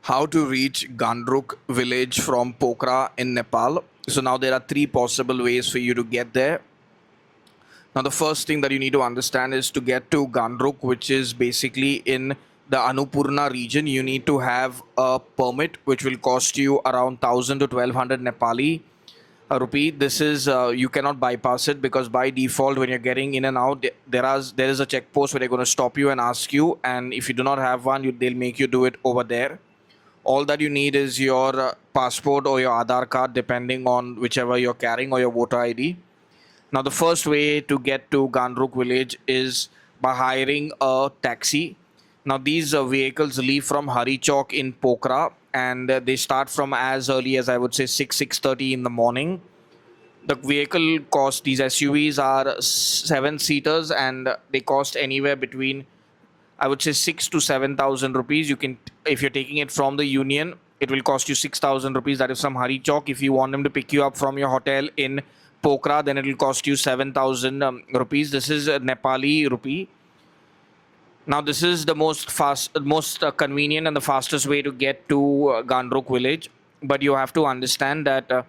How to reach Ghandruk village from Pokhara in Nepal. So now there are three possible ways for you to get there. Now the first thing that you need to understand is to get to Ghandruk, which is basically in the Annapurna region. You need to have a permit which will cost you around 1000 to 1200 Nepali rupee. This is you cannot bypass it because by default when you're getting in and out there is a check post where they're going to stop you and ask you, and if you do not have one they'll make you do it over there. All that you need is your passport or your Aadhaar card, depending on whichever you're carrying, or your voter ID. Now, the first way to get to Ghandruk village is by hiring a taxi. Now, these vehicles leave from Hari Chowk in Pokhara, and they start from as early as I would say 6:30 in the morning. The vehicle cost, these SUVs are seven seaters, and they cost anywhere between I would say 6 to 7,000 rupees. You can, if you're taking it from the Union, it will cost you 6,000 rupees. That is from Hari Chowk. If you want them to pick you up from your hotel in Pokhara, then it will cost you 7,000 rupees. This is Nepali rupee. Now, this is the most convenient and the fastest way to get to Ghandruk village. But you have to understand that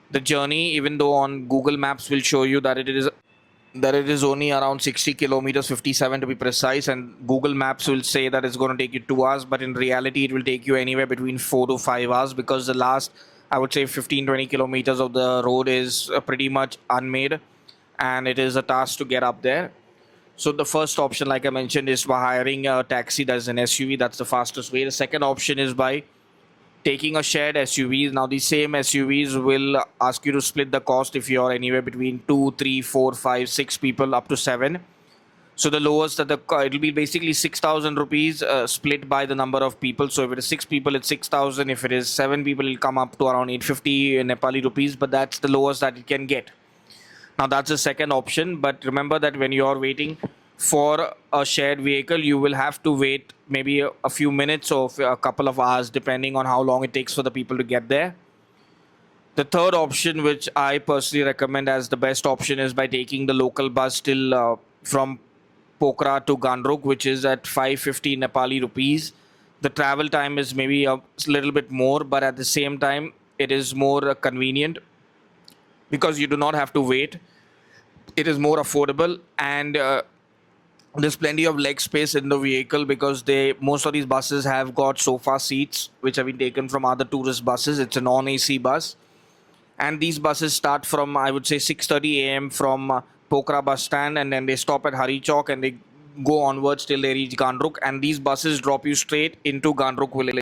the journey, even though on Google Maps will show you that it is only around 60 kilometers, 57 to be precise, and Google Maps will say that it's going to take you 2 hours, but in reality it will take you anywhere between 4 to 5 hours, because the last, I would say, 15-20 kilometers of the road is pretty much unmade, and it is a task to get up there. So the first option, like I mentioned, is by hiring a taxi, that's an SUV. That's the fastest way. The second option is by taking a shared SUV. Now, the same SUVs will ask you to split the cost if you're anywhere between 2, 3, 4, 5, 6 people up to 7. So the lowest that it'll be basically 6,000 rupees split by the number of people. So if it is 6 people, it's 6,000. If it is 7 people, it'll come up to around 850 Nepali rupees. But that's the lowest that it can get. Now that's the second option. But remember that when you're waiting for a shared vehicle, you will have to wait maybe a few minutes or a couple of hours, depending on how long it takes for the people to get there. The third option, which I personally recommend as the best option, is by taking the local bus till from Pokhara to Ghandruk, which is at 550 Nepali rupees. The travel time is maybe a little bit more, but at the same time, it is more convenient because you do not have to wait. It is more affordable, and there's plenty of leg space in the vehicle because they most of these buses have got sofa seats which have been taken from other tourist buses. It's a non-AC bus, and these buses start from I would say 6:30 a.m. from Pokhara bus stand, and then they stop at Hari Chowk and they go onwards till they reach Ghandruk, and these buses drop you straight into Ghandruk village.